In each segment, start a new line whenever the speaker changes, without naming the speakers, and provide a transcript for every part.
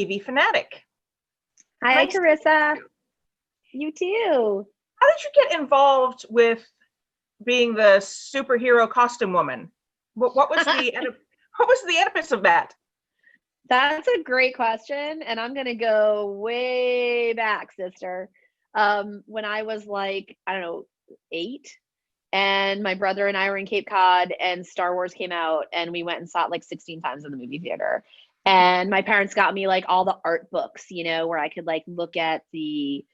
TV fanatic.
Hi,
Nice
Carissa. You too.
How did you get involved with being the superhero costume woman? What was the impetus of that?
That's a great question, and I'm gonna go way back, sister. When I was like, I don't know, 8, and my brother and I were in Cape Cod, and Star Wars came out, and we went and saw it like 16 times in the movie theater. And my parents got me like all the art books, where I could like look at the,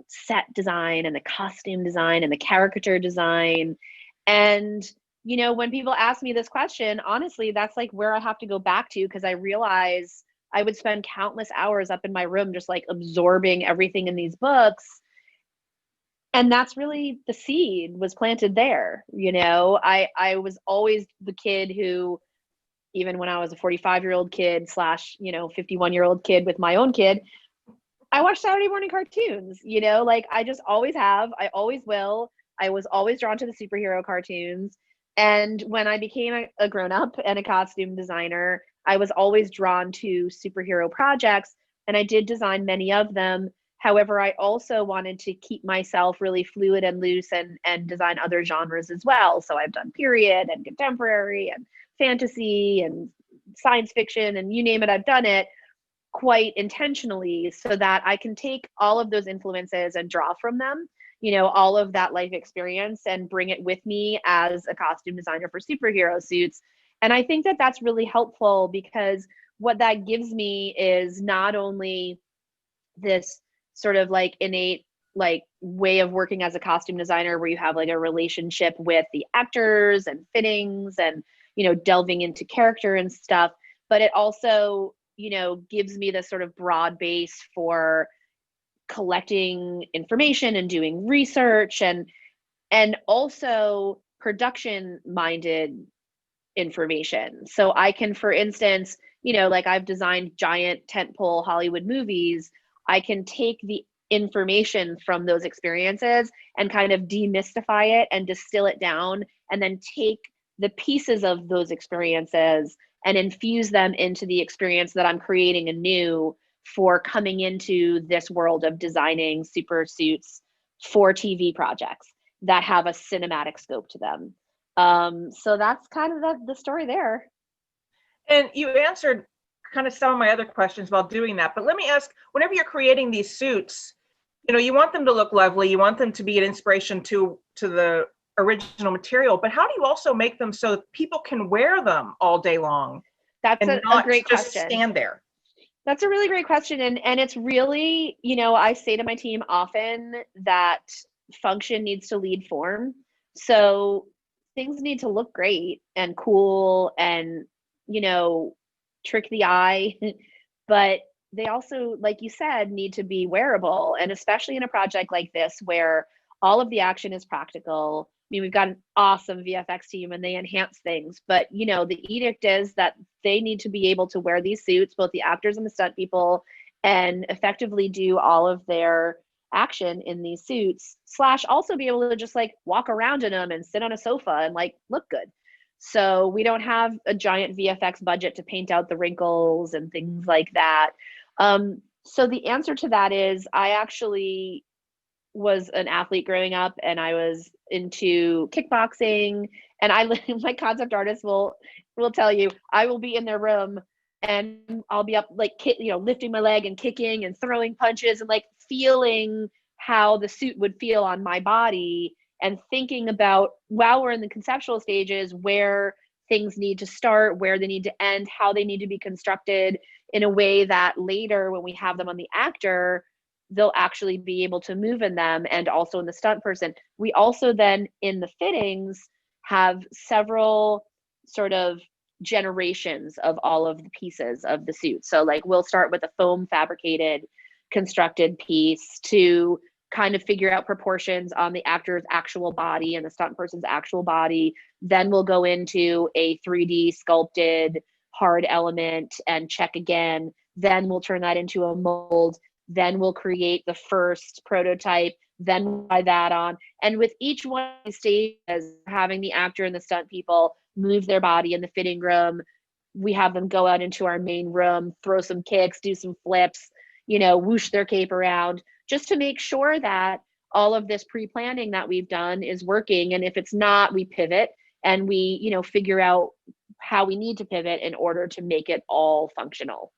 set design and the costume design and the caricature design. And when people ask me this question, honestly, that's like where I have to go back to, because I realize I would spend countless hours up in my room just like absorbing everything in these books. And that's really the seed was planted there. I was always the kid who, even when I was a 45-year-old kid slash, 51-year-old kid with my own kid, I watched Saturday morning cartoons, like I just always have, I always will. I was always drawn to the superhero cartoons. And when I became a grown-up and a costume designer, I was always drawn to superhero projects, and I did design many of them. However, I also wanted to keep myself really fluid and loose and design other genres as well. So I've done period and contemporary and fantasy and science fiction, and you name it, I've done it quite intentionally so that I can take all of those influences and draw from them, all of that life experience, and bring it with me as a costume designer for superhero suits. And I think that that's really helpful, because what that gives me is not only this sort of like innate like way of working as a costume designer where you have like a relationship with the actors and fittings and delving into character and stuff, but it also gives me this sort of broad base for collecting information and doing research and also production minded information. So I can, for instance, like I've designed giant tentpole Hollywood movies. I can take the information from those experiences and kind of demystify it and distill it down, and then take the pieces of those experiences and infuse them into the experience that I'm creating anew for coming into this world of designing super suits for TV projects that have a cinematic scope to them. So that's kind of the story there.
And you answered kind of some of my other questions while doing that, but let me ask, whenever you're creating these suits, you want them to look lovely, you want them to be an inspiration to the original material, but how do you also make them so that people can wear them all day long?
That's
and
a great
just
question.
Stand there.
That's a really great question. And it's really, I say to my team often that function needs to lead form. So things need to look great and cool and, trick the eye, but they also, like you said, need to be wearable. And especially in a project like this, where all of the action is practical. I mean, we've got an awesome VFX team and they enhance things, but the edict is that they need to be able to wear these suits, both the actors and the stunt people, and effectively do all of their action in these suits, / also be able to just like walk around in them and sit on a sofa and like look good. So we don't have a giant VFX budget to paint out the wrinkles and things like that. So the answer to that is I actually was an athlete growing up, and I was into kickboxing, and my concept artist will tell you, I will be in their room and I'll be up like lifting my leg and kicking and throwing punches and like feeling how the suit would feel on my body, and thinking about, while we're in the conceptual stages, where things need to start, where they need to end, how they need to be constructed in a way that later when we have them on the actor, they'll actually be able to move in them, and also in the stunt person. We also then in the fittings have several sort of generations of all of the pieces of the suit. So like we'll start with a foam fabricated constructed piece to kind of figure out proportions on the actor's actual body and the stunt person's actual body. Then we'll go into a 3D sculpted hard element and check again. Then we'll turn that into a mold. Then we'll create the first prototype, then buy that on. And with each one of these stages, having the actor and the stunt people move their body in the fitting room, we have them go out into our main room, throw some kicks, do some flips, you know, whoosh their cape around, just to make sure that all of this pre-planning that we've done is working. And if it's not, we pivot and we, you know, figure out how we need to pivot in order to make it all functional.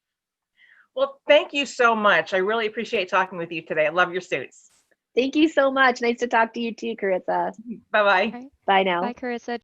Well, thank you so much. I really appreciate talking with you today. I love your suits.
Thank you so much. Nice to talk to you too, Carissa.
Bye-bye.
Okay.
Bye now.
Bye, Carissa.